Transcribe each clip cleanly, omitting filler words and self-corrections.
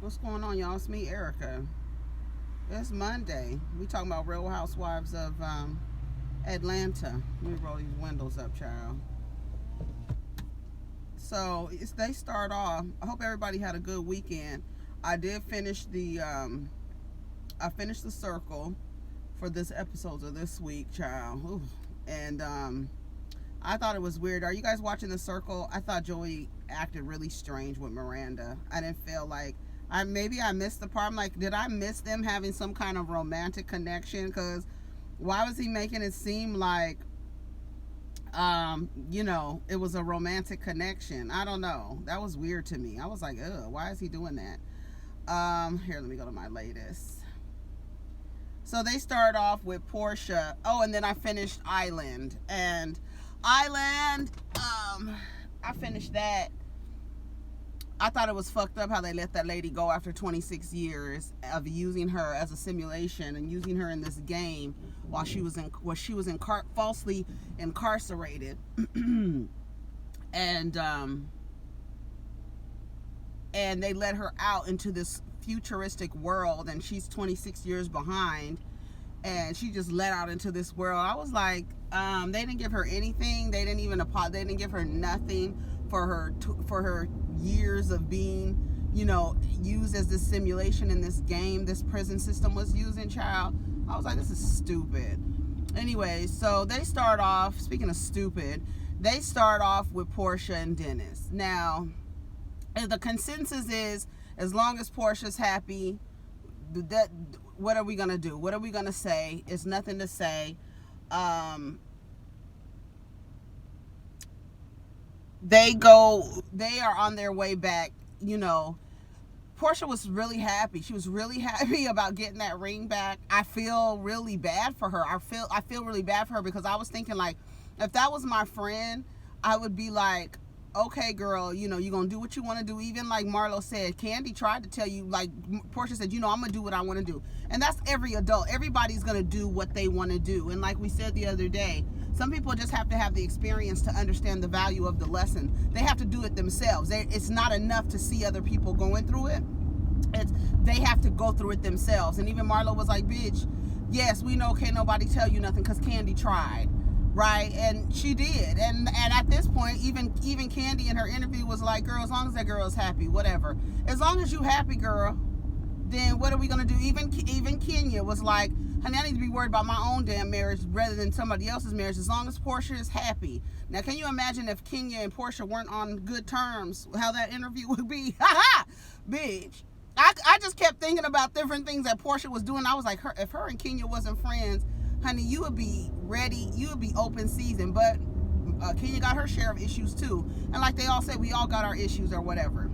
What's going on, y'all? It's me, Erica. It's Monday. We talking about Real Housewives of Atlanta. Let me roll these windows up, child. So they start off. I hope everybody had a good weekend. I did finish I finished the circle for this episode of this week, child. Ooh. And I thought it was weird. Are you guys watching the circle? I thought Joey acted really strange with Miranda. I didn't feel like maybe I missed the part. I'm like, did I miss them having some kind of romantic connection? Because why was he making it seem like it was a romantic connection? I don't know. That was weird to me. I was like, ugh, why is he doing that? Here, let me go to my latest. So they start off with Porsha. Oh, and then I finished Island. And Island, I finished that. I thought it was fucked up how they let that lady go after 26 years of using her as a simulation and using her in this game while she was falsely incarcerated. and they let her out into this futuristic world, and she's 26 years behind, and she just let out into this world. I was like, they didn't give her anything. They didn't even apologize. They didn't give her nothing for her years of being, used as this simulation in this game this prison system was using, child. I was like, this is stupid. Anyway, so they start off, speaking of stupid, they start off with Porsha and Dennis. Now, the consensus is, as long as Porsha's happy, what are we going to do? What are we going to say? It's nothing to say. They are on their way back. Porsha was really happy. She was really happy about getting that ring back. I feel really bad for her. I feel really bad for her, because I was thinking, like, if that was my friend, I would be like, okay, girl, you're going to do what you want to do. Even like Marlo said, Kandi tried to tell you, like Porsha said, I'm going to do what I want to do. And that's every adult. Everybody's going to do what they want to do. And like we said the other day, some people just have to have the experience to understand the value of the lesson. They have to do it themselves. It's not enough to see other people going through it. They have to go through it themselves. And even Marlo was like, bitch, yes, we know can't nobody tell you nothing because Kandi tried. Right? And she did. And at this point, even Kandi in her interview was like, girl, as long as that girl is happy, whatever. As long as you happy, girl, then what are we going to do? Even Kenya was like, honey, I need to be worried about my own damn marriage rather than somebody else's marriage, as long as Porsha is happy. Now, can you imagine if Kenya and Porsha weren't on good terms, how that interview would be? Ha ha! Bitch. I just kept thinking about different things that Porsha was doing. I was like, if her and Kenya wasn't friends, honey, you would be ready. You would be open season. But Kenya got her share of issues too. And like they all said, we all got our issues or whatever.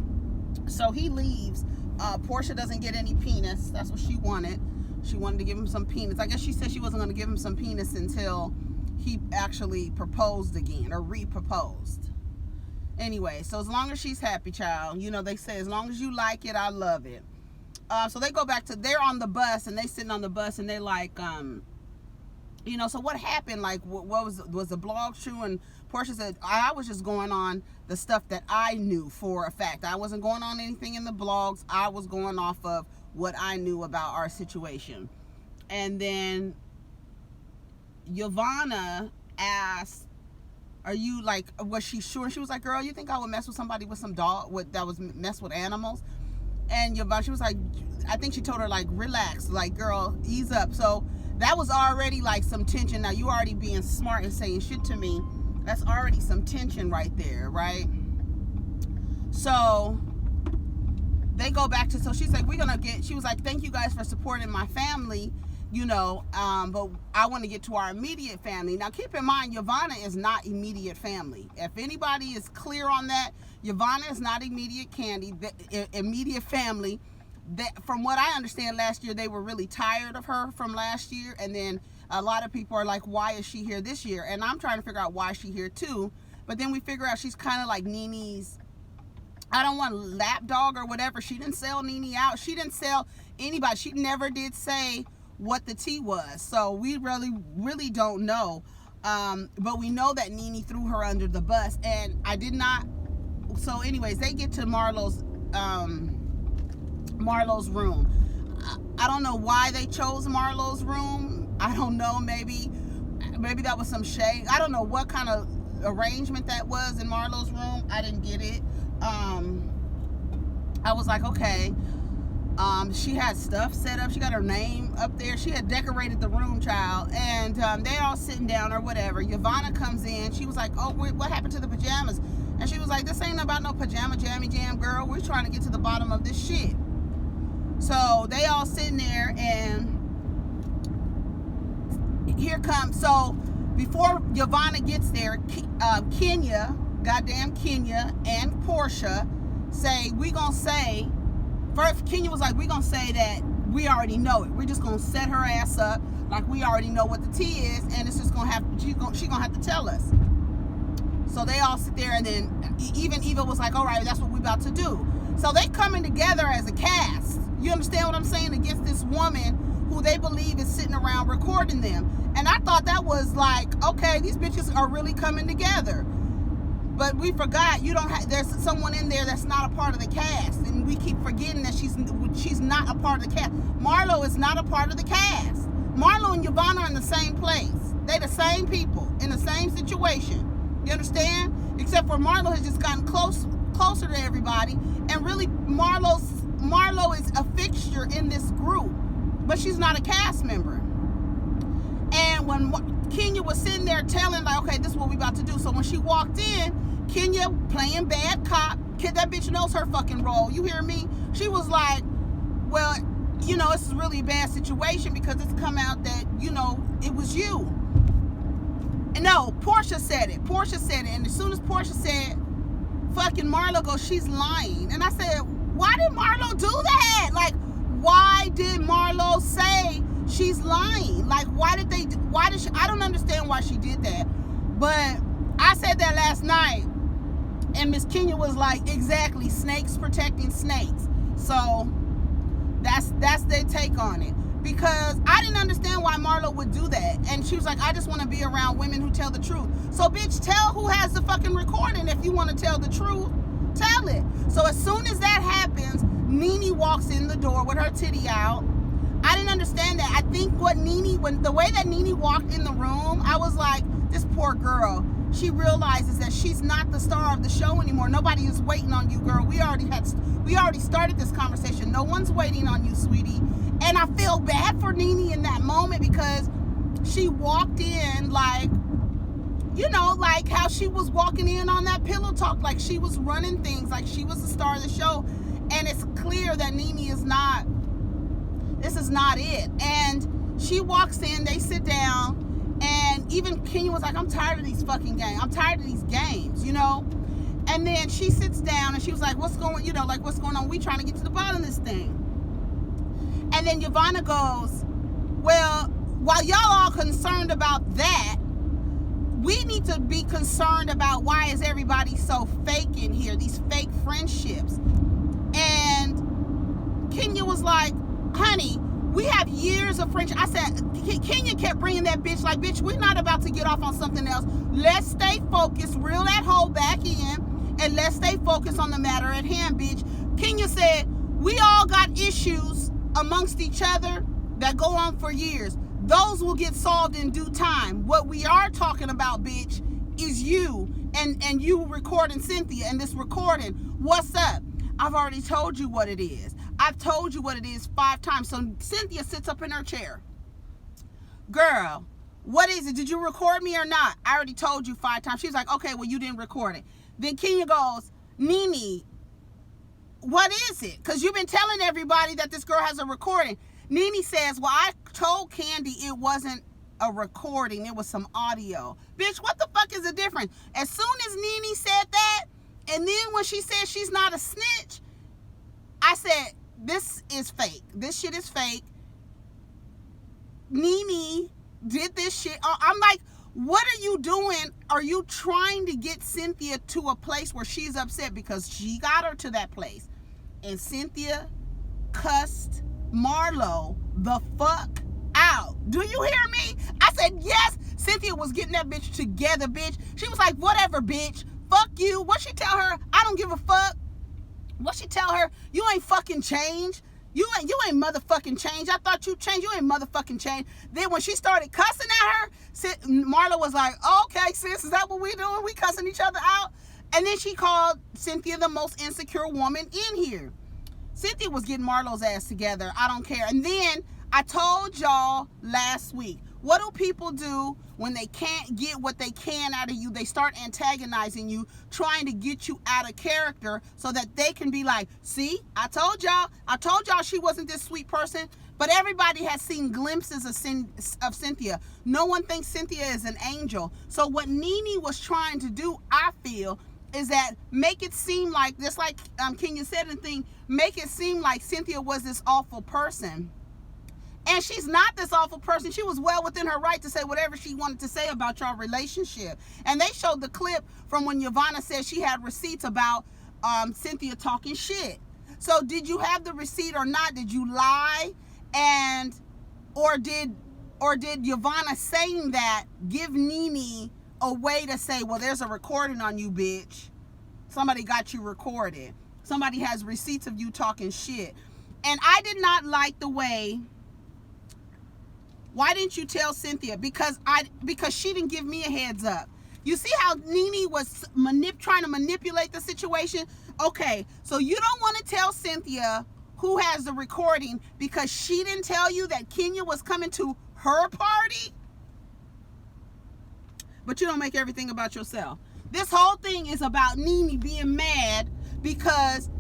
So he leaves. Porsha doesn't get any penis. That's what she wanted. She wanted to give him some penis. I guess she said she wasn't going to give him some penis until he actually proposed again, or re-proposed. Anyway, so as long as she's happy, child, they say, as long as you like it, I love it. So they go back to, they're on the bus, and they sitting on the bus, and they like, so what happened? Like, what was the blog true? And Porsha said, I was just going on the stuff that I knew for a fact. I wasn't going on anything in the blogs. I was going off of what I knew about our situation. And then Yvana asked, are you like, was she sure? She was like, girl, you think I would mess with somebody with some dog that was mess with animals? And Yvana, she was like, I think she told her, like, relax, like, girl, ease up. So that was already like some tension. Now, you already being smart and saying shit to me. That's already some tension right there, right? So they go back to, so she's like, she was like, thank you guys for supporting my family, but I want to get to our immediate family. Now, keep in mind, Yvana is not immediate family. If anybody is clear on that, Yvana is not immediate immediate family. That, from what I understand, last year they were really tired of her from last year, and then a lot of people are like, why is she here this year? And I'm trying to figure out why she's here too. But then we figure out she's kind of like Nene's, I don't want lapdog or whatever. She didn't sell Nene out. She didn't sell anybody. She never did say what the tea was. So we really don't know. But we know that Nene threw her under the bus, and I did not. So anyways, they get to Marlo's Marlo's room. I don't know why they chose Marlo's room. I don't know, maybe that was some shade. I don't know what kind of arrangement that was in Marlo's room. I didn't get it. I was like, okay. She had stuff set up. She got her name up there. She had decorated the room, child. And they're all sitting down or whatever. Yvana comes in. She was like, oh, what happened to the pajamas? And she was like, this ain't about no pajama jammy jam, girl. We're trying to get to the bottom of this shit. So they all sitting there, and here comes, so before Yvana gets there, goddamn Kenya and Porsha say, first Kenya was like, we gonna say that we already know it. We're just gonna set her ass up like we already know what the tea is, and it's just gonna have, she gonna have to tell us. So they all sit there, and then even Eva was like, all right, that's what we about to do. So they coming together as a cast. You understand what I'm saying? Against this woman who they believe is sitting around recording them. And I thought that was like, okay, these bitches are really coming together. But we forgot, there's someone in there that's not a part of the cast. And we keep forgetting that she's not a part of the cast. Marlo is not a part of the cast. Marlo and Yvana are in the same place. They the same people in the same situation. You understand? Except for Marlo has just gotten closer to everybody. And really, Marlo is a fixture in this group, but she's not a cast member. And when Kenya was sitting there telling, like, okay, this is what we about to do. So when she walked in, Kenya playing bad cop, that bitch knows her fucking role. You hear me? She was like, well, this is really a bad situation because it's come out that, it was you. And no, Porsha said it. And as soon as Porsha said, fucking Marlo goes, she's lying. And I said, why did Marlo do that? Like, why did Marlo say she's lying? Like, why did she, I don't understand why she did that. But I said that last night, and Miss Kenya was like, exactly, snakes protecting snakes. So that's their take on it. Because I didn't understand why Marlo would do that. And she was like, I just want to be around women who tell the truth. So bitch, tell who has the fucking recording. If you want to tell the truth, tell it. So as soon as that happens, Nene walks in the door with her titty out. I didn't understand that. I think the way that Nene walked in the room, I was like, this poor girl, she realizes that she's not the star of the show anymore. Nobody is waiting on you, girl. We already started this conversation. No one's waiting on you, sweetie. And I feel bad for Nene in that moment because she walked in like, like how she was walking in on that pillow talk, like she was running things, like she was the star of the show. And it's clear that Nene this is not it. And she walks in, they sit down, and even Kenya was like, I'm tired of these fucking games. I'm tired of these games, And then she sits down and she was like, what's going on? We trying to get to the bottom of this thing. And then Yvana goes, well, while y'all all concerned about that, we need to be concerned about why is everybody so fake in here, these fake friendships. And Kenya was like, honey, we have years of friendship. I said, Kenya kept bringing that bitch like, bitch, we're not about to get off on something else. Let's stay focused, reel that hoe back in, and let's stay focused on the matter at hand, bitch. Kenya said, we all got issues amongst each other that go on for years. Those will get solved in due time. What we are talking about, bitch, is you and you recording Cynthia and this recording. What's up? I've already told you what it is. I've told you what it is 5 times. So Cynthia sits up in her chair. Girl, what is it? Did you record me or not? I already told you 5 times. She's like, okay, well, you didn't record it. Then Kenya goes, Nene, what is it? Because you've been telling everybody that this girl has a recording. Nene says, well, I told Kandi it wasn't a recording. It was some audio. Bitch, what the fuck is the difference? As soon as Nene said that, and then when she said she's not a snitch, I said, this is fake. This shit is fake. Nene did this shit. I'm like, what are you doing? Are you trying to get Cynthia to a place where she's upset because she got her to that place? And Cynthia cussed Marlo the fuck out. Do you hear me? I said, yes. Cynthia was getting that bitch together, bitch. She was like, whatever, bitch. Fuck you. What she tell her? I don't give a fuck. What she tell her? You ain't fucking changed. You ain't motherfucking changed. I thought you changed. You ain't motherfucking changed. Then when she started cussing at her, Marlo was like, okay, sis, is that what we doing? We cussing each other out? And then she called Cynthia the most insecure woman in here. Cynthia was getting Marlo's ass together. I don't care. And then I told y'all last week, what do people do when they can't get what they can out of you? They start antagonizing you, trying to get you out of character so that they can be like, see, I told y'all she wasn't this sweet person. But everybody has seen glimpses of Cynthia. No one thinks Cynthia is an angel. So what Nene was trying to do, I feel, is that make it seem like, just like Kenya said in the thing, make it seem like Cynthia was this awful person. And she's not this awful person. She was well within her right to say whatever she wanted to say about your relationship. And they showed the clip from when Yvana said she had receipts about Cynthia talking shit. So did you have the receipt or not? Did you lie? And or did Yvana saying that give Nene a way to say, well, there's a recording on you, bitch. Somebody got you recorded. Somebody has receipts of you talking shit. And I did not like the way. Why didn't you tell Cynthia? Because she didn't give me a heads up. You see how Nene was trying to manipulate the situation? Okay, so you don't want to tell Cynthia who has the recording because she didn't tell you that Kenya was coming to her party? But you don't make everything about yourself. This whole thing is about Nene being mad because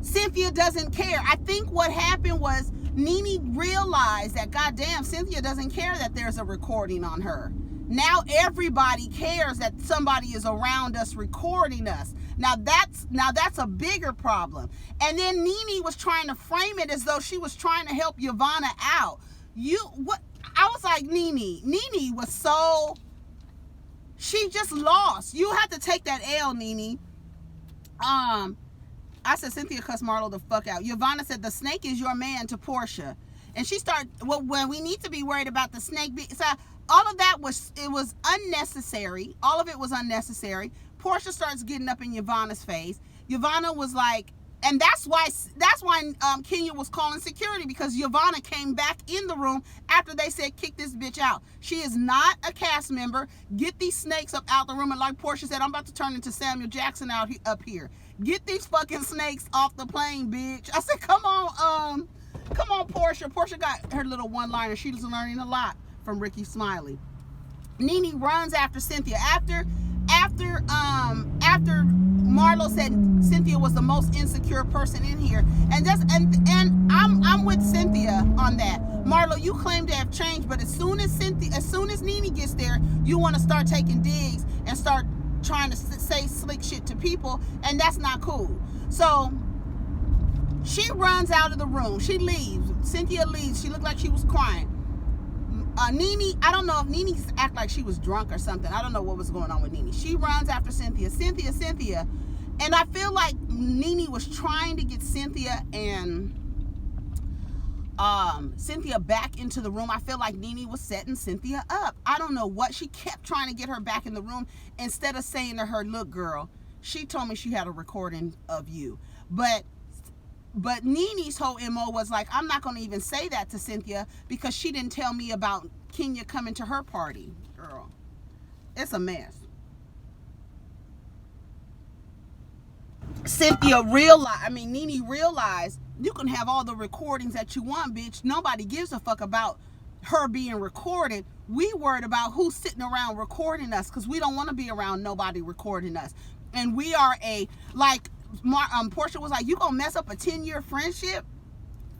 Cynthia doesn't care. I think what happened was Nene realized that, goddamn, Cynthia doesn't care that there's a recording on her. Now everybody cares that somebody is around us recording us. Now that's a bigger problem. And then Nene was trying to frame it as though she was trying to help Yvana out. I was like, Nene was so, she just lost. You have to take that L, Nene. I said Cynthia cussed Marlo the fuck out. Yvana said the snake is your man to Porsha. And she started, well, we need to be worried about the snake. So all of that was unnecessary. All of it was unnecessary. Porsha starts getting up in Yvana's face. Yvana was like, and that's why Kenya was calling security, because Yvana came back in the room after they said, kick this bitch out. She is not a cast member. Get these snakes up out the room. And like Porsha said, I'm about to turn into Samuel Jackson up here. Get these fucking snakes off the plane, bitch. I said, come on, Porsha. Porsha got her little one-liner. She was learning a lot from Ricky Smiley. Nene runs after Cynthia. After Marlo said Cynthia was the most insecure person in here, and I'm with Cynthia on that. Marlo, you claim to have changed, but as soon as Nene gets there, you want to start taking digs and start trying to say slick shit to people, and that's not cool. So she runs out of the room. She leaves. Cynthia leaves. She looked like she was crying. Nene, I don't know if Nene act like she was drunk or something. I don't know what was going on with Nene. She runs after Cynthia. Cynthia. And I feel like Nene was trying to get Cynthia and Cynthia back into the room. I feel like Nene was setting Cynthia up. I don't know what. She kept trying to get her back in the room instead of saying to her, look, girl, she told me she had a recording of you. But Nene's whole MO was like, I'm not going to even say that to Cynthia because she didn't tell me about Kenya coming to her party. Girl, it's a mess. Nene realized you can have all the recordings that you want, bitch. Nobody gives a fuck about her being recorded. We worried about who's sitting around recording us because we don't want to be around nobody recording us. And we are Porsha was like, you gonna mess up a 10-year friendship?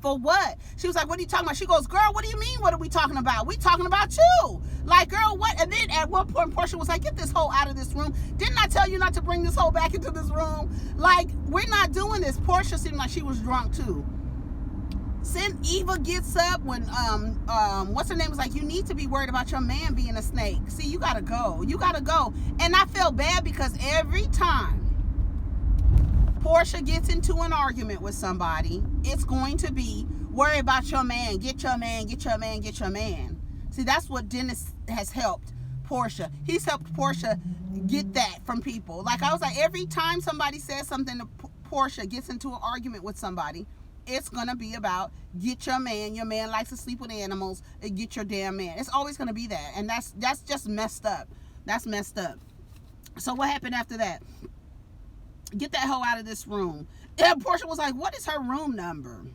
For what? She was like, what are you talking about? She goes, girl, what do you mean, what are we talking about? We talking about you. Like, girl, what? And then at one point, Porsha was like, get this hoe out of this room. Didn't I tell you not to bring this hoe back into this room? Like, we're not doing this. Porsha seemed like she was drunk, too. Eva gets up when, what's her name, was like, you need to be worried about your man being a snake. See, you gotta go. You gotta go. And I felt bad because every time Porsha gets into an argument with somebody, it's going to be worry about your man, get your man, get your man, get your man. See, that's what Dennis has helped Porsha. He's helped Porsha get that from people. Like, I was like, every time somebody says something to Porsha gets into an argument with somebody, it's going to be about get your man. Your man likes to sleep with animals. Get your damn man. It's always going to be that. And that's just messed up. That's messed up. So what happened after that? Get that hoe out of this room. And Porsha was like, what is her room number?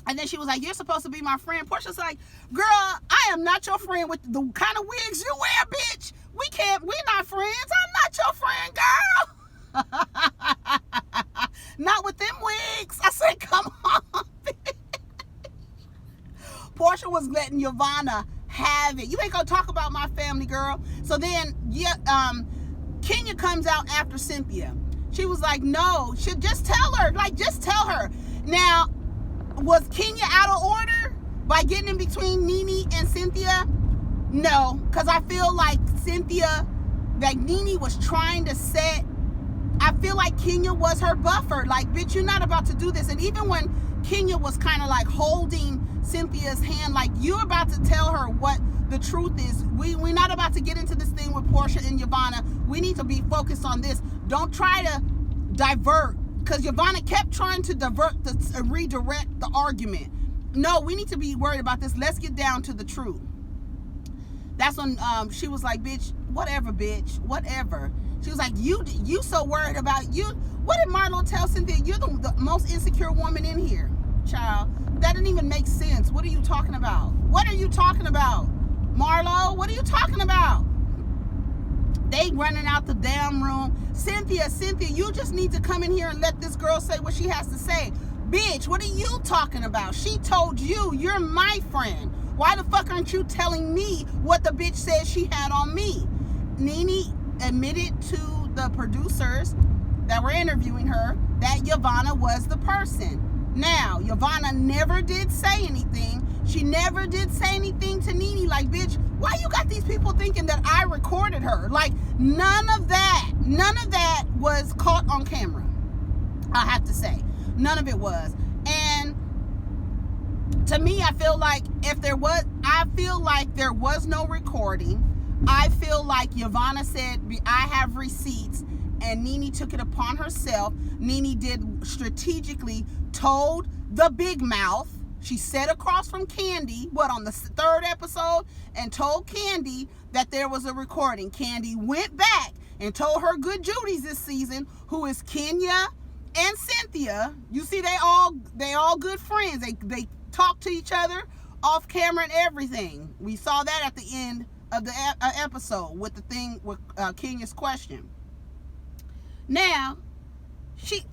And then she was like, you're supposed to be my friend. Porsha's like, girl, I am not your friend with the kind of wigs you wear, bitch. We're not friends. I'm not your friend, girl. Not with them wigs. I said, come on, bitch. Porsha was letting Yvana have it. You ain't gonna talk about my family, girl. So then, Kenya comes out after Cynthia. She was like, no, should just tell her. Like, just tell her. Now, was Kenya out of order by getting in between Nene and Cynthia? No, because I feel like Nene was trying to set, I feel like Kenya was her buffer. Like, bitch, you're not about to do this. And even when Kenya was kind of like holding Cynthia's hand, like, you're about to tell her what the truth is. We're not about to get into this thing with Porsha and Yvana. We need to be focused on this. Don't try to divert, because Yvana kept trying to redirect the argument. No, we need to be worried about this. Let's get down to the truth. That's when she was like, bitch, whatever, bitch, whatever. She was like, you so worried about you. What did Marlo tell Cynthia? You're the most insecure woman in here, child. That didn't even make sense. What are you talking about? What are you talking about, Marlo? What are you talking about? They running out the damn room. Cynthia, you just need to come in here and let this girl say what she has to say. Bitch, what are you talking about? She told you, you're my friend. Why the fuck aren't you telling me what the bitch said she had on me? Nene admitted to the producers that were interviewing her that Yvana was the person. Now, Yvana never did say anything. She never did say anything to Nene like, bitch, why you got these people thinking that I recorded her? Like, none of that was caught on camera, I have to say. None of it was. And to me, I feel like there was no recording. I feel like Yvana said, I have receipts, and Nene took it upon herself. Nene did strategically told the big mouth. She sat across from Kandi, on the third episode, and told Kandi that there was a recording. Kandi went back and told her good Judies this season, who is Kenya and Cynthia. You see, they all good friends. They talk to each other off camera and everything. We saw that at the end of the episode with the thing with Kenya's question. Now,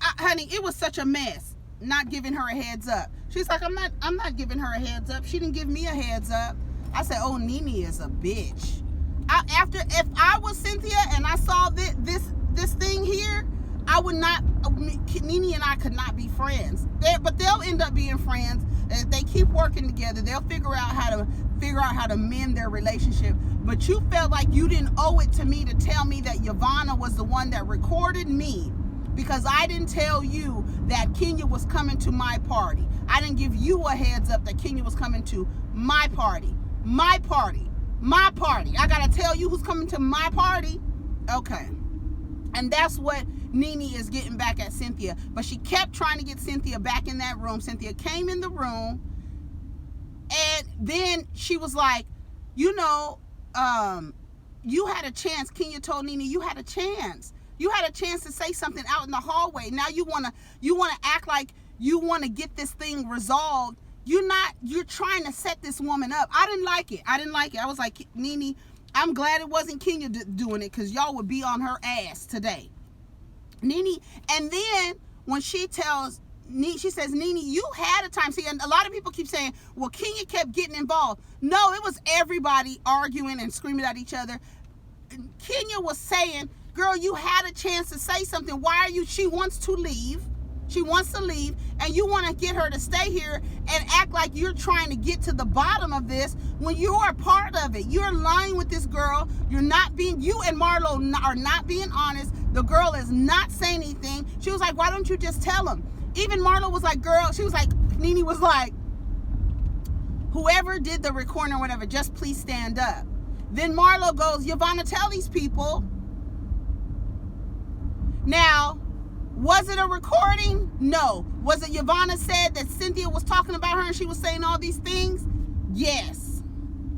honey, it was such a mess not giving her a heads up. She's like, I'm not giving her a heads up. She didn't give me a heads up. I said, oh, Nene is a bitch. If I was Cynthia and I saw this thing here, I would not, Nene and I could not be friends. But they'll end up being friends. If they keep working together, they'll figure out how to mend their relationship. But you felt like you didn't owe it to me to tell me that Yvana was the one that recorded me, because I didn't tell you that Kenya was coming to my party. I didn't give you a heads up that Kenya was coming to my party. My party. My party. I gotta tell you who's coming to my party? Okay. And that's what Nene is getting back at Cynthia. But she kept trying to get Cynthia back in that room. Cynthia came in the room, and then she was like, you had a chance. Kenya told Nene, you had a chance. You had a chance to say something out in the hallway. Now you wanna act like you wanna get this thing resolved. You're trying to set this woman up. I didn't like it. I was like, Nene, I'm glad it wasn't Kenya doing it, because y'all would be on her ass today. Nene, and then when she says, Nene, you had a time. See, and a lot of people keep saying, well, Kenya kept getting involved. No, it was everybody arguing and screaming at each other. Kenya was saying, girl, you had a chance to say something. She wants to leave. She wants to leave, and you want to get her to stay here and act like you're trying to get to the bottom of this when you are part of it. You're lying with this girl. You and Marlo are not being honest. The girl is not saying anything. She was like, why don't you just tell him? Even Marlo was like, girl, she was like, Nene was like, whoever did the recording or whatever, just please stand up. Then Marlo goes, Yvana, tell these people. Now, Was it a recording? No. Was it Yvana said that Cynthia was talking about her and she was saying all these things? Yes.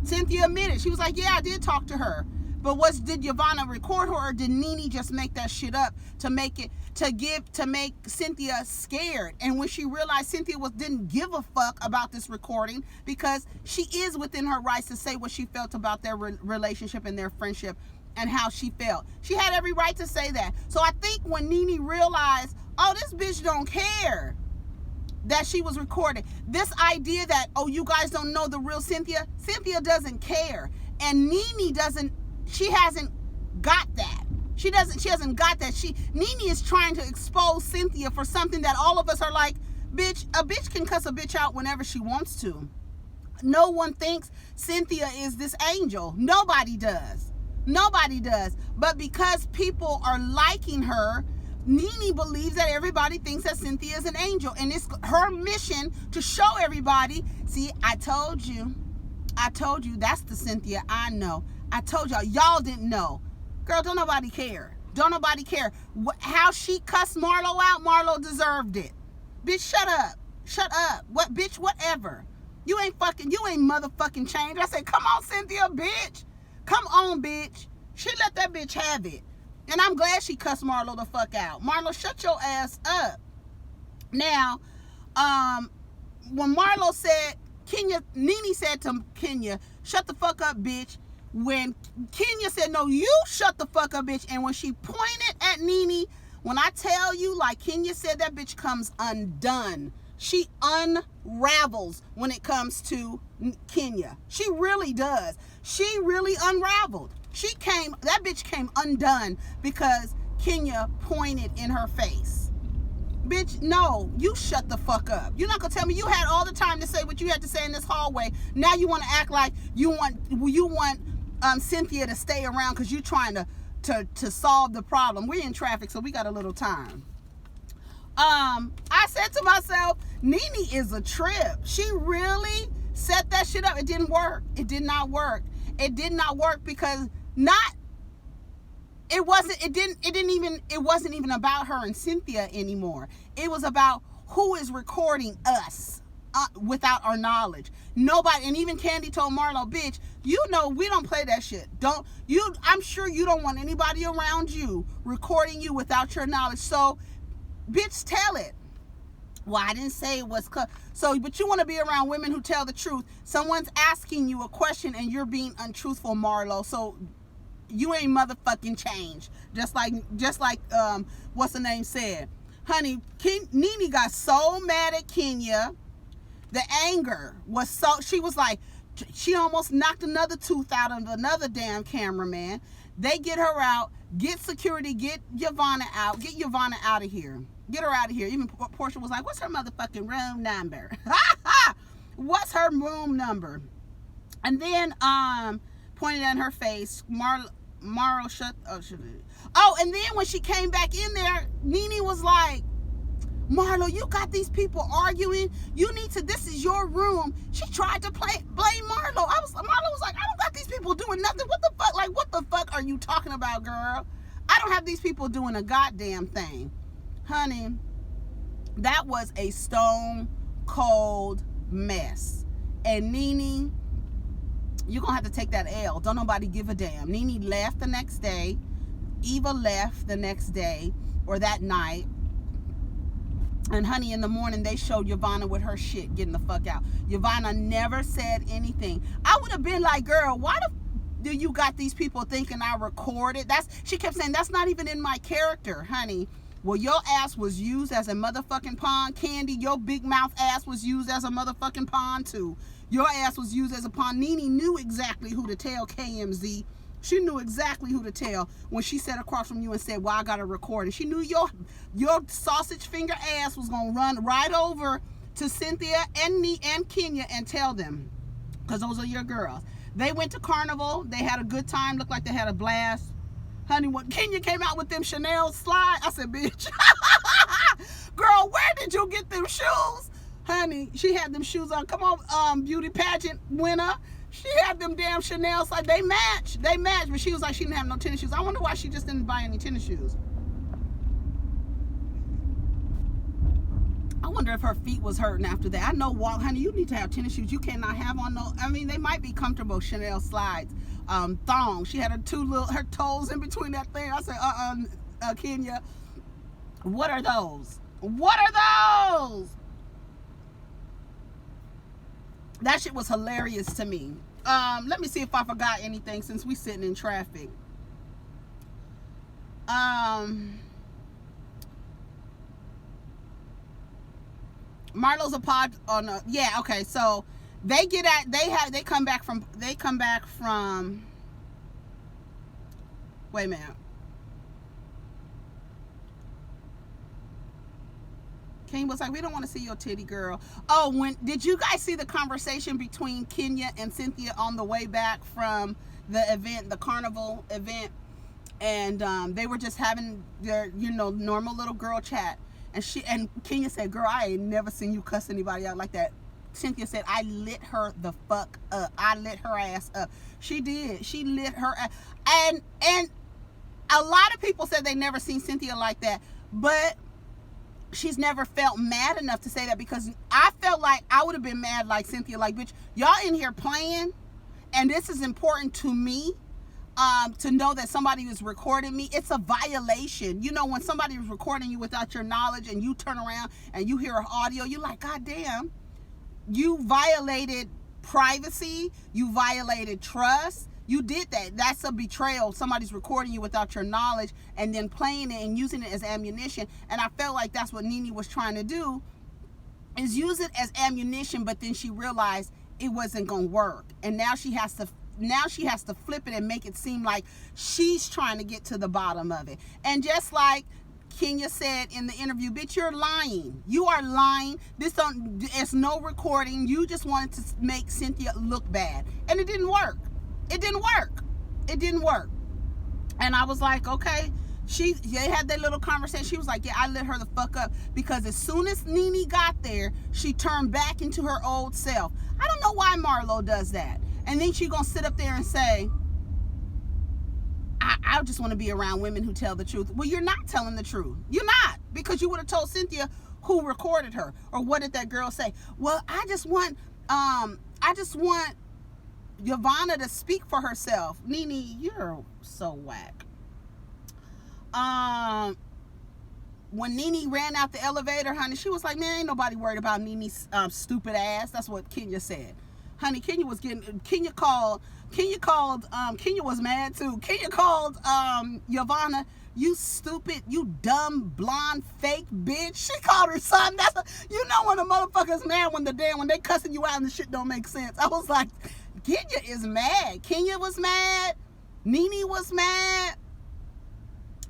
Cynthia admitted. She was like, yeah, I did talk to her. But did Yvana record her, or did Nene just make that shit up to make Cynthia scared? And when she realized Cynthia didn't give a fuck about this recording, because she is within her rights to say what she felt about their relationship and their friendship and how she felt. She had every right to say that. So I think when Nene realized, oh, this bitch don't care that she was recorded, this idea that, oh, you guys don't know the real Cynthia doesn't care. And Nene she hasn't got that. She hasn't got that. Nene is trying to expose Cynthia for something that all of us are like, bitch, a bitch can cuss a bitch out whenever she wants to. No one thinks Cynthia is this angel. Nobody does. Nobody does. But because people are liking her, Nene believes that everybody thinks that Cynthia is an angel. And it's her mission to show everybody, see, I told you, that's the Cynthia I know. I told y'all didn't know. Girl, don't nobody care. Don't nobody care. How she cussed Marlo out, Marlo deserved it. Bitch, shut up. Shut up. What, bitch, whatever. You ain't motherfucking changed. I said, come on, Cynthia, bitch. Come on, bitch. She let that bitch have it. And I'm glad she cussed Marlo the fuck out. Marlo, shut your ass up. Now, when Marlo said, Nene said to Kenya, shut the fuck up, bitch. When Kenya said, no, you shut the fuck up, bitch. And when she pointed at Nene, when I tell you, like Kenya said, that bitch comes undone. She unravels when it comes to Kenya. She really does. She really unraveled. That bitch came undone because Kenya pointed in her face. Bitch, no, you shut the fuck up. You're not gonna tell me you had all the time to say what you had to say in this hallway. Now you want to act like you want Cynthia to stay around because you're trying to solve the problem. We're in traffic, so we got a little time. I said to myself, Nene is a trip. She really set that shit up. It didn't work. It did not work. It did not work because it wasn't even about her and Cynthia anymore. It was about who is recording us without our knowledge. Nobody, and even Kandi told Marlo, bitch, you know we don't play that shit. I'm sure you don't want anybody around you recording you without your knowledge. So, bitch, tell it. Well, I didn't say it was but you want to be around women who tell the truth. Someone's asking you a question and you're being untruthful, Marlo. So you ain't motherfucking changed. Just like what's the name said. Honey, Nene got so mad at Kenya. The anger was so, she was like, she almost knocked another tooth out of another damn cameraman. They get her out, get security, get Yvana out, get Yvana out of here. Get her out of here. Even Porsha was like, what's her motherfucking room number? What's her room number? And then pointed at her face, Marlo shut. Oh, and then when she came back in there, Nene was like, Marlo, you got these people arguing. This is your room. She tried to blame Marlo. Marlo was like, I don't got these people doing nothing. What the fuck? Like, what the fuck are you talking about, girl? I don't have these people doing a goddamn thing. Honey, that was a stone cold mess. And Nene, you're going to have to take that L. Don't nobody give a damn. Nene left the next day. Eva left the next day or that night. And honey, in the morning, they showed Yvana with her shit getting the fuck out. Yvana never said anything. I would have been like, girl, why do you got these people thinking I recorded? She kept saying, that's not even in my character, honey. Well, your ass was used as a motherfucking pawn. Kandi, your big mouth ass was used as a motherfucking pawn too. Your ass was used as a pawn. Nene knew exactly who to tell KMZ. She knew exactly who to tell when she sat across from you and said, well, I got to record it. She knew your sausage finger ass was going to run right over to Cynthia and Kenya and tell them, because those are your girls. They went to Carnival. They had a good time. Looked like they had a blast. Honey, when Kenya came out with them Chanel slides, I said, bitch, girl, where did you get them shoes? Honey, she had them shoes on. Come on, beauty pageant winner. She had them damn Chanel slides. They match. But she was like, she didn't have no tennis shoes. I wonder why she just didn't buy any tennis shoes. wonder if her feet was hurting after that. I know, honey, you need to have tennis shoes. You cannot have on no. I mean, they might be comfortable Chanel slides, thong. She had her toes in between that thing. I said, Kenya, what are those? What are those? That shit was hilarious to me. Let me see if I forgot anything since we sitting in traffic. Marlo's a pod. Oh no, yeah, okay. So they come back from. Wait a minute. King was like, we don't want to see your titty, girl. Oh, did you guys see the conversation between Kenya and Cynthia on the way back from the event, the Carnival event? And they were just having their, normal little girl chat. And Kenya said, girl, I ain't never seen you cuss anybody out like that. Cynthia said, I lit her the fuck up. I lit her ass up. She did. She lit her ass. And a lot of people said they never seen Cynthia like that. But she's never felt mad enough to say that, because I felt like I would have been mad like Cynthia, like, bitch, y'all in here playing, and this is important to me, to know that somebody was recording me. It's a violation. When somebody is recording you without your knowledge and you turn around and you hear an audio, you're like, God damn, you violated privacy, you violated trust. You did that. That's a betrayal. Somebody's recording you without your knowledge and then playing it and using it as ammunition. And I felt like that's what Nene was trying to do, is use it as ammunition, but then she realized it wasn't going to work. And now she has to flip it and make it seem like she's trying to get to the bottom of it. And just like Kenya said in the interview, bitch, you're lying. You are lying. It's no recording. You just wanted to make Cynthia look bad. And it didn't work. It didn't work. And I was like, okay. They had that little conversation. She was like, yeah, I lit her the fuck up, because as soon as Nene got there, she turned back into her old self. I don't know why Marlo does that. And then she gonna sit up there and say, I just want to be around women who tell the truth. Well, you're not telling the truth. You're not, because you would have told Cynthia who recorded her. Or what did that girl say? Well, I just want Yvana to speak for herself. Nene, you're so whack. When Nene ran out the elevator, honey, she was like, man, ain't nobody worried about Nene's stupid ass. That's what Kenya said. Honey, Kenya was mad too. Kenya called Yvana, you stupid, you dumb, blonde, fake bitch. She called her son. When a motherfucker's mad when they cussing you out and the shit don't make sense. I was like, Kenya is mad. Kenya was mad. Nene was mad.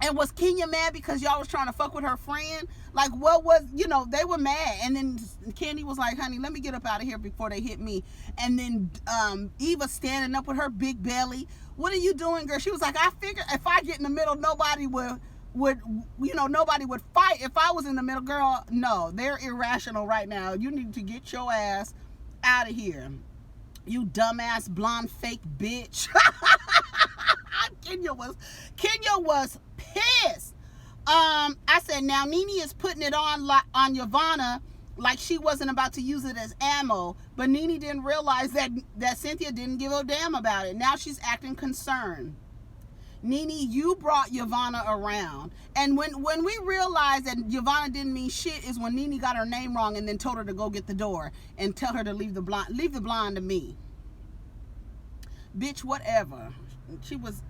And was Kenya mad because y'all was trying to fuck with her friend? Like, what was, they were mad. And then Kandi was like, honey, let me get up out of here before they hit me. And then Eva standing up with her big belly. What are you doing, girl? She was like, I figured if I get in the middle, nobody would fight. If I was in the middle, girl, no, they're irrational right now. You need to get your ass out of here. You dumbass, blonde, fake bitch. Kenya was pissed. I said, now Nene is putting it on Yvana like she wasn't about to use it as ammo, but Nene didn't realize that Cynthia didn't give a damn about it. Now she's acting concerned. Nene, you brought Yvana around. And when we realized that Yvana didn't mean shit is when Nene got her name wrong and then told her to go get the door and tell her to leave the blonde to me. Bitch, whatever. She was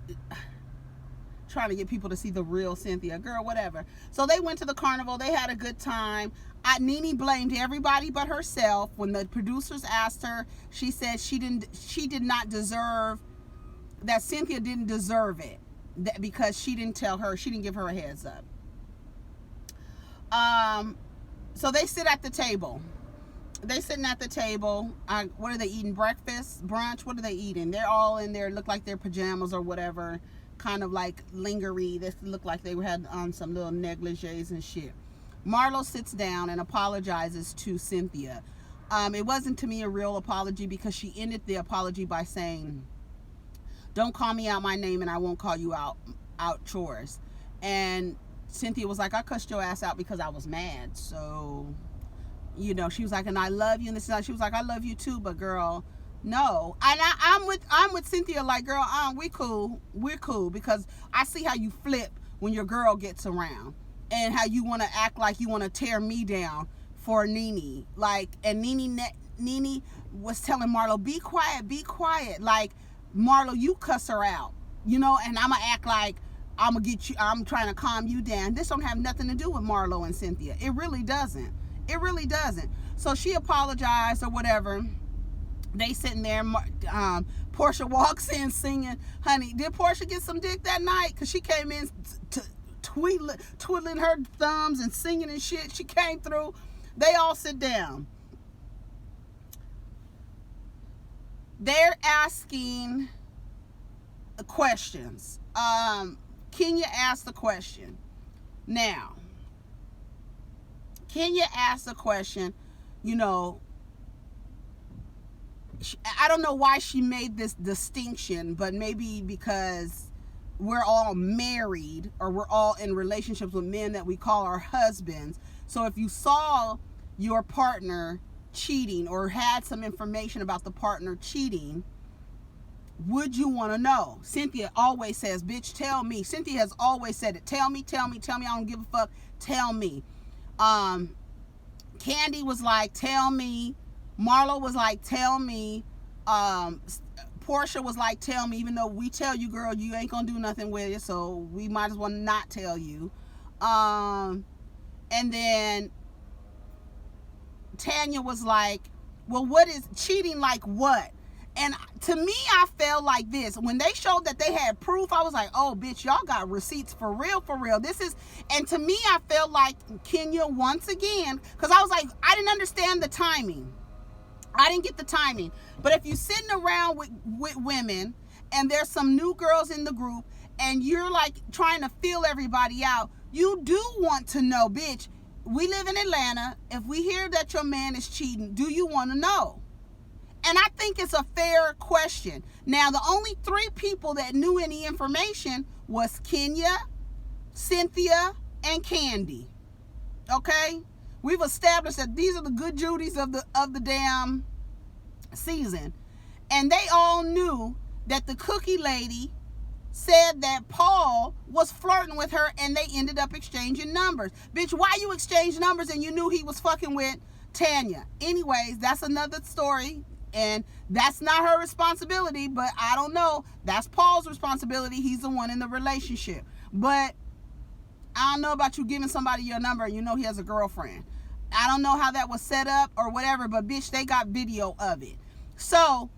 trying to get people to see the real Cynthia. Girl, whatever. So they went to the carnival. They had a good time. Nene blamed everybody but herself. When the producers asked her, she said she did not deserve, that Cynthia didn't deserve it, because she didn't tell her, she didn't give her a heads up. So they sit at the table. They sitting at the table. What are they eating? Breakfast? Brunch? What are they eating? They're all in there, look like their pajamas or whatever, kind of like lingerie. They look like they had on some little negligees and shit. Marlo sits down and apologizes to Cynthia. It wasn't, to me, a real apology, because she ended the apology by saying, don't call me out my name and I won't call you out chores. And Cynthia was like, I cussed your ass out because I was mad. So You know, she was like, and I love you, and this and that. She was like, I love you too, but girl, no. And I'm with Cynthia, like, girl, we're cool, because I see how you flip when your girl gets around, and how you want to act like you want to tear me down for Nene. Like, and Nene was telling Marlo, be quiet. Like, Marlo, you cuss her out, you know, and I'm gonna act like I'm trying to calm you down. This don't have nothing to do with Marlo and Cynthia. It really doesn't. So she apologized or whatever. They sitting there. Porsha walks in singing. Honey, did Porsha get some dick that night? Because she came in twiddling her thumbs and singing and shit. She came through. They all sit down. They're asking questions. Kenya asked the question. Now, Kenya asked the question, you know, I don't know why she made this distinction, but maybe because we're all married, or we're all in relationships with men that we call our husbands. So if you saw your partner cheating, or had some information about the partner cheating, would you want to know? Cynthia always says, bitch, tell me. Cynthia has always said it. Tell me. I don't give a fuck. Tell me. Kandi was like, tell me. Marlo was like, tell me. Porsha was like, tell me, even though we tell you, girl, you ain't gonna do nothing with it, so we might as well not tell you. And then Tanya was like, well, what is cheating, like what? And to me, I felt like this. When they showed that they had proof, I was like, oh, bitch, y'all got receipts for real. This is, and to me, I felt like Kenya once again, because I was like, I didn't understand the timing. I didn't get the timing. But if you're sitting around with women, and there's some new girls in the group, and you're like trying to feel everybody out, you do want to know, bitch, we live in Atlanta. If we hear that your man is cheating, do you want to know? And I think it's a fair question. Now, the only 3 people that knew any information was Kenya, Cynthia, and Kandi. Okay? We've established that these are the good Judys of the damn season. And they all knew that the cookie lady said that Paul was flirting with her, and they ended up exchanging numbers. Bitch, why you exchange numbers and you knew he was fucking with Tanya? Anyways, that's another story. And that's not her responsibility, but I don't know. That's Paul's responsibility. He's the one in the relationship. But I don't know about you giving somebody your number and you know he has a girlfriend. I don't know how that was set up or whatever, but bitch, they got video of it. So,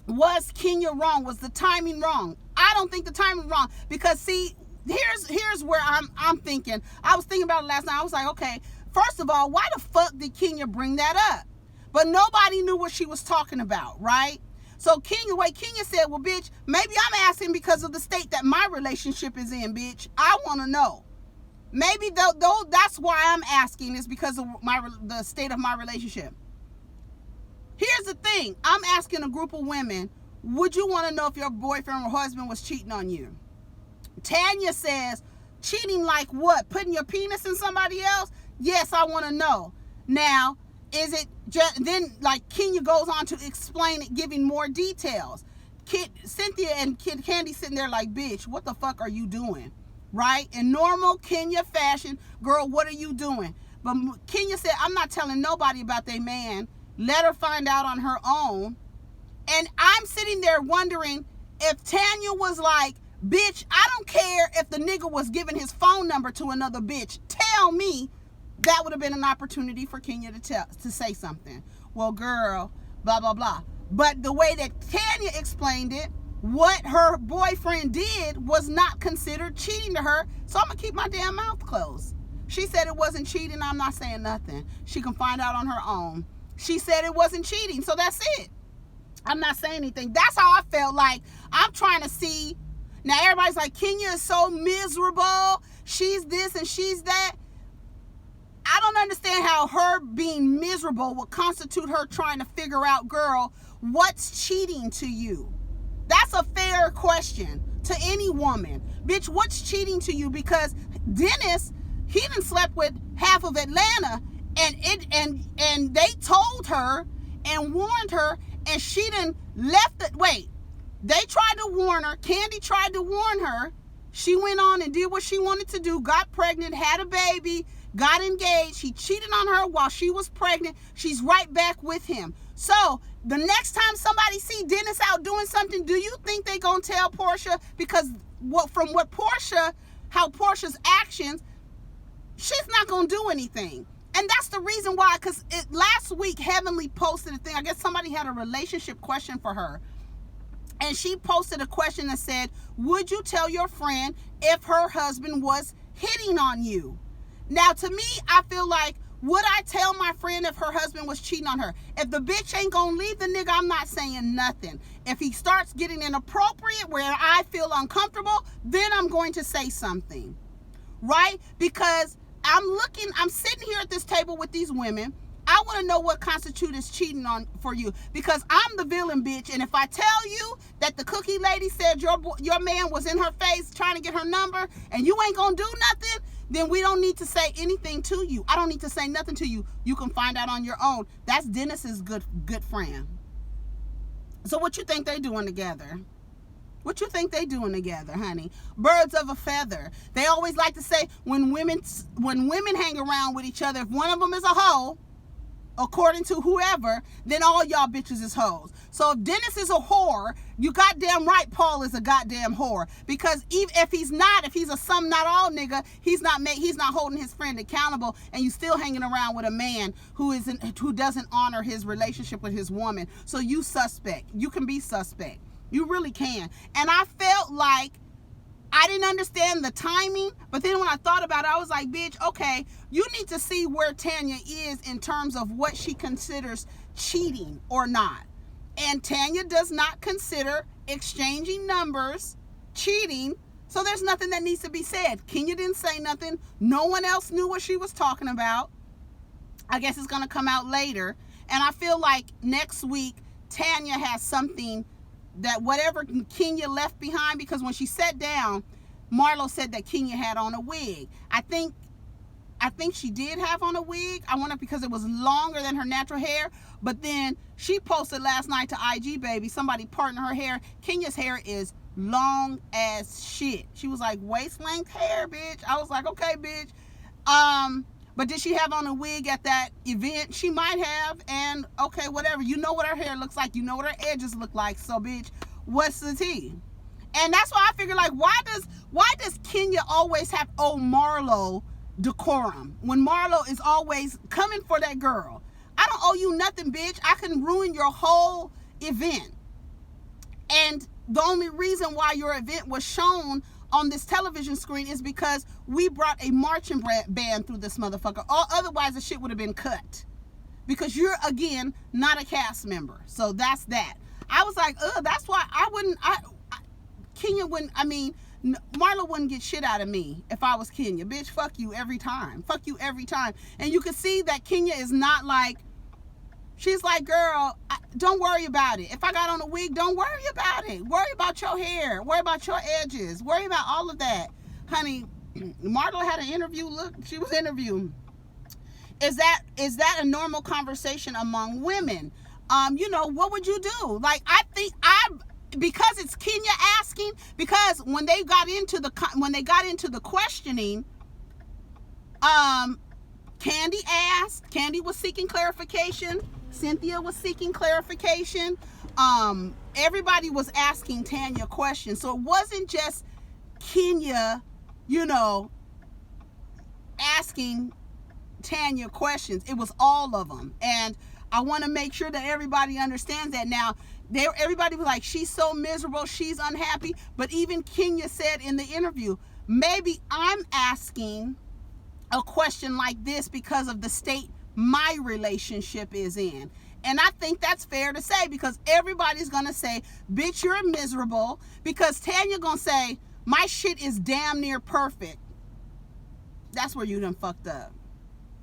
was Kenya wrong? Was the timing wrong? I don't think the timing wrong, because see, here's where I'm thinking. I was thinking about it last night. I was like, okay, first of all, why the fuck did Kenya bring that up? But nobody knew what she was talking about, right? So Kenya said, well, bitch, maybe I'm asking because of the state that my relationship is in, bitch. I want to know. Maybe though that's why I'm asking, is because of the state of my relationship. Here's the thing. I'm asking a group of women, would you want to know if your boyfriend or husband was cheating on you? Tanya says, cheating like what? Putting your penis in somebody else? Yes, I want to know. Now, is it just, then like Kenya goes on to explain it, giving more details. Cynthia and Kandi sitting there like, bitch, what the fuck are you doing? Right? In normal Kenya fashion, girl, what are you doing? But Kenya said, I'm not telling nobody about their man. Let her find out on her own. And I'm sitting there wondering if Tanya was like, bitch, I don't care if the nigga was giving his phone number to another bitch. Tell me. That would have been an opportunity for Kenya to say something. Well, girl, blah, blah, blah. But the way that Tanya explained it, what her boyfriend did was not considered cheating to her. So I'm going to keep my damn mouth closed. She said it wasn't cheating. I'm not saying nothing. She can find out on her own. She said it wasn't cheating. So that's it. I'm not saying anything. That's how I felt. Like, I'm trying to see. Now, everybody's like, Kenya is so miserable. She's this and she's that. I don't understand how her being miserable would constitute her trying to figure out, girl, what's cheating to you? That's a fair question to any woman. Bitch, what's cheating to you? Because Dennis, he done slept with half of Atlanta, and And they told her and warned her, and she done left it. Wait, they tried to warn her. Kandi tried to warn her. She went on and did what she wanted to do, got pregnant, had a baby, got engaged. He cheated on her while she was pregnant. She's right back with him. So the next time somebody see Dennis out doing something, do you think they gonna tell Porsha? Because how Porsha's actions, she's not gonna do anything. And that's the reason why, because last week Heavenly posted a thing. I guess somebody had a relationship question for her. And she posted a question that said, would you tell your friend if her husband was hitting on you? Now, to me, I feel like, would I tell my friend if her husband was cheating on her? If the bitch ain't gonna leave the nigga, I'm not saying nothing. If he starts getting inappropriate where I feel uncomfortable, then I'm going to say something, right? Because I'm sitting here at this table with these women. I want to know what constitutes cheating on for you, because I'm the villain, bitch. And if I tell you that the cookie lady said your man was in her face trying to get her number and you ain't gonna do nothing, then we don't need to say anything to you. I don't need to say nothing to you. You can find out on your own. That's Dennis's good friend. So what you think they doing together? What you think they doing together, honey? Birds of a feather. They always like to say when women hang around with each other, if one of them is a hoe, according to whoever, then all y'all bitches is hoes. So if Dennis is a whore, you goddamn right Paul is a goddamn whore. Because even if he's a some not all nigga, he's not holding his friend accountable, and you still hanging around with a man who doesn't honor his relationship with his woman. So you suspect. You can be suspect. You really can. And I felt like I didn't understand the timing, but then when I thought about it, I was like, bitch, okay, you need to see where Tanya is in terms of what she considers cheating or not. And Tanya does not consider exchanging numbers cheating, so there's nothing that needs to be said. Kenya didn't say nothing. No one else knew what she was talking about. I guess it's going to come out later. And I feel like next week, Tanya has something that whatever Kenya left behind, because when she sat down, Marlo said that Kenya had on a wig. I think she did have on a wig. I wonder because it was longer than her natural hair. But then she posted last night to IG, baby, somebody parting her hair. Kenya's hair is long as shit. She was like, waist length hair, bitch. I was like, okay, bitch. But did she have on a wig at that event? She might have, and okay, whatever. You know what her hair looks like. You know what her edges look like. So, bitch, what's the tea? And that's why I figure, like, why does Kenya always have Marlo decorum when Marlo is always coming for that girl? I don't owe you nothing, bitch. I can ruin your whole event. And the only reason why your event was shown on this television screen is because we brought a marching band through this motherfucker. Otherwise, the shit would have been cut. Because you're, again, not a cast member. So that's that. I was like, that's why Kenya wouldn't, Marlo wouldn't get shit out of me if I was Kenya. Bitch, fuck you every time. Fuck you every time. And you can see that Kenya is not like, she's like, girl, don't worry about it. If I got on a wig, don't worry about it. Worry about your hair. Worry about your edges. Worry about all of that. Honey, Marlo had an interview. Look, she was interviewed. Is that a normal conversation among women? What would you do? Like, because it's Kenya asking, because when they got into the questioning, Kandi asked, Kandi was seeking clarification, Cynthia was seeking clarification, everybody was asking Tanya questions. So it wasn't just Kenya, asking Tanya questions. It was all of them. And I want to make sure that everybody understands that. Now, everybody was like, she's so miserable, she's unhappy. But even Kenya said in the interview, maybe I'm asking a question like this because of the state my relationship is in. And I think that's fair to say, because everybody's going to say, bitch, you're miserable. Because Tanya going to say, my shit is damn near perfect. That's where you done fucked up.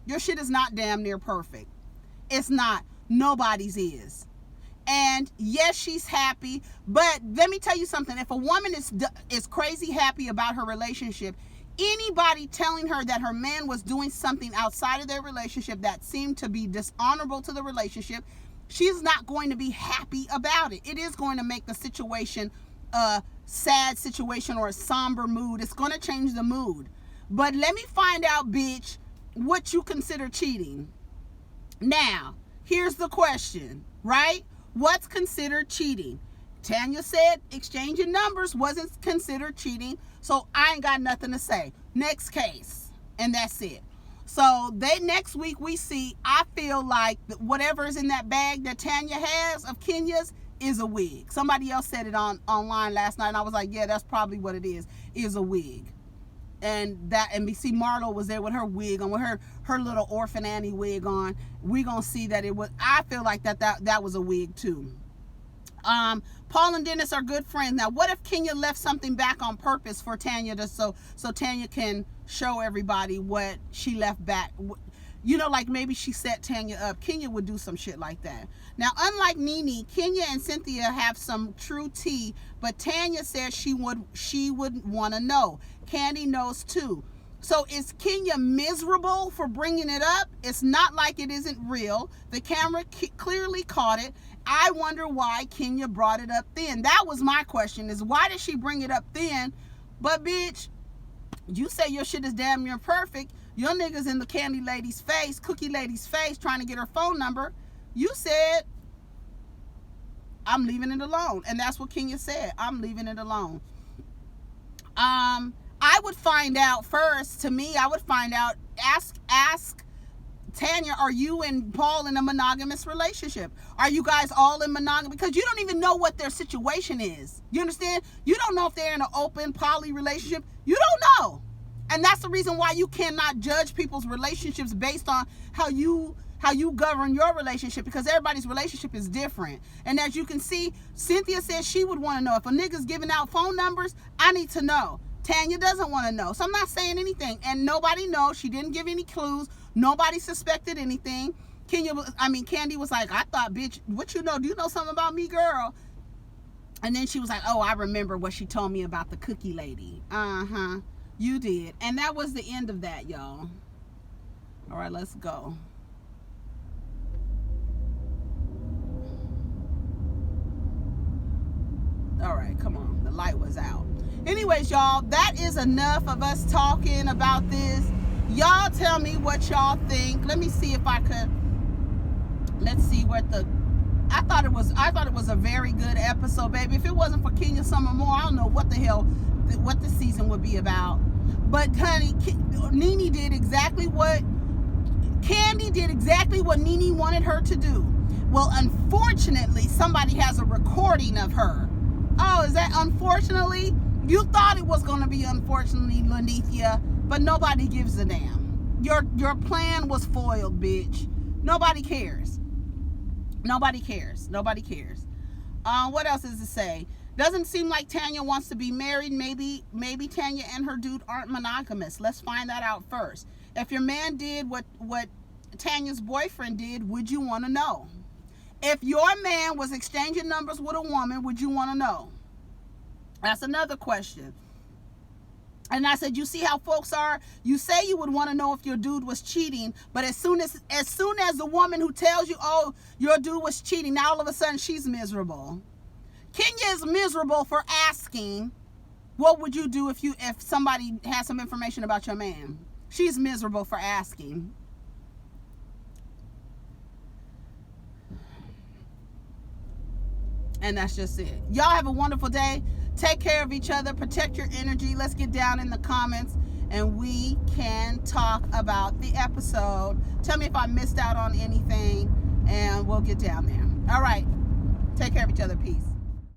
Your shit is not damn near perfect. It's not. Nobody's is. And yes, she's happy. But let me tell you something. If a woman is crazy happy about her relationship, anybody telling her that her man was doing something outside of their relationship that seemed to be dishonorable to the relationship, she's not going to be happy about it. It is going to make the situation a sad situation or a somber mood. It's going to change the mood. But let me find out, bitch, what you consider cheating. Now, here's the question, right? What's considered cheating? Tanya said exchanging numbers wasn't considered cheating, so I ain't got nothing to say. Next case, and that's it. So next week we see, I feel like whatever is in that bag that Tanya has of Kenya's is a wig. Somebody else said it online last night, and I was like, yeah, that's probably what it is a wig. And we see Marlo was there with her wig on, with her little Orphan Annie wig on. We gonna see that it was, I feel like that was a wig too. Paul and Dennis are good friends. Now, what if Kenya left something back on purpose for Tanya so Tanya can show everybody what she left back? You know, like maybe she set Tanya up. Kenya would do some shit like that. Now, unlike Nene, Kenya and Cynthia have some true tea, but Tanya says she wouldn't want to know. Kandi knows too. So is Kenya miserable for bringing it up? It's not like it isn't real. The camera clearly caught it. I wonder why Kenya brought it up then. That was my question, is why did she bring it up then? But bitch, you say your shit is damn near perfect. Your niggas in the candy lady's face, cookie lady's face, trying to get her phone number. You said, I'm leaving it alone. And that's what Kenya said. I'm leaving it alone. I would find out first, to me, I would find out, ask Tanya, are you and Paul in a monogamous relationship? Are you guys all in monogamy? Because you don't even know what their situation is. You understand? You don't know if they're in an open poly relationship. You don't know. And that's the reason why you cannot judge people's relationships based on how you govern your relationship, because everybody's relationship is different. And as you can see, Cynthia says she would want to know. If a nigga's giving out phone numbers, I need to know. Tanya doesn't want to know. So I'm not saying anything. And nobody knows. She didn't give any clues. Nobody suspected anything. Kandi was like, I thought, bitch, what you know? Do you know something about me, girl? And then she was like, oh, I remember what she told me about the cookie lady. Uh-huh. You did. And that was the end of that, y'all. All right, let's go. All right, come on. The light was out. Anyways, y'all, that is enough of us talking about this. Y'all tell me what y'all think. Let me see if I could. Let's see what I thought it was a very good episode, baby. If it wasn't for Kenya Summer Moore, I don't know what the hell what the season would be about. But honey, Nene did exactly what Kandi did exactly what Nene wanted her to do. Well, unfortunately, somebody has a recording of her. Oh, is that unfortunately? You thought it was going to be unfortunately, Lanithia, but nobody gives a damn. Your plan was foiled, bitch. Nobody cares. Nobody cares. Nobody cares. What else is to say? Doesn't seem like Tanya wants to be married. Maybe Tanya and her dude aren't monogamous. Let's find that out first. If your man did what Tanya's boyfriend did, would you want to know? If your man was exchanging numbers with a woman, would you want to know? That's another question. And I said, you see how folks are? You say you would want to know if your dude was cheating, but as soon as the woman who tells you, oh, your dude was cheating, now all of a sudden she's miserable. Kenya is miserable for asking, what would you do if somebody has some information about your man? She's miserable for asking. And that's just it. Y'all have a wonderful day. Take care of each other. Protect your energy. Let's get down in the comments and we can talk about the episode. Tell me if I missed out on anything and we'll get down there. All right. Take care of each other. Peace.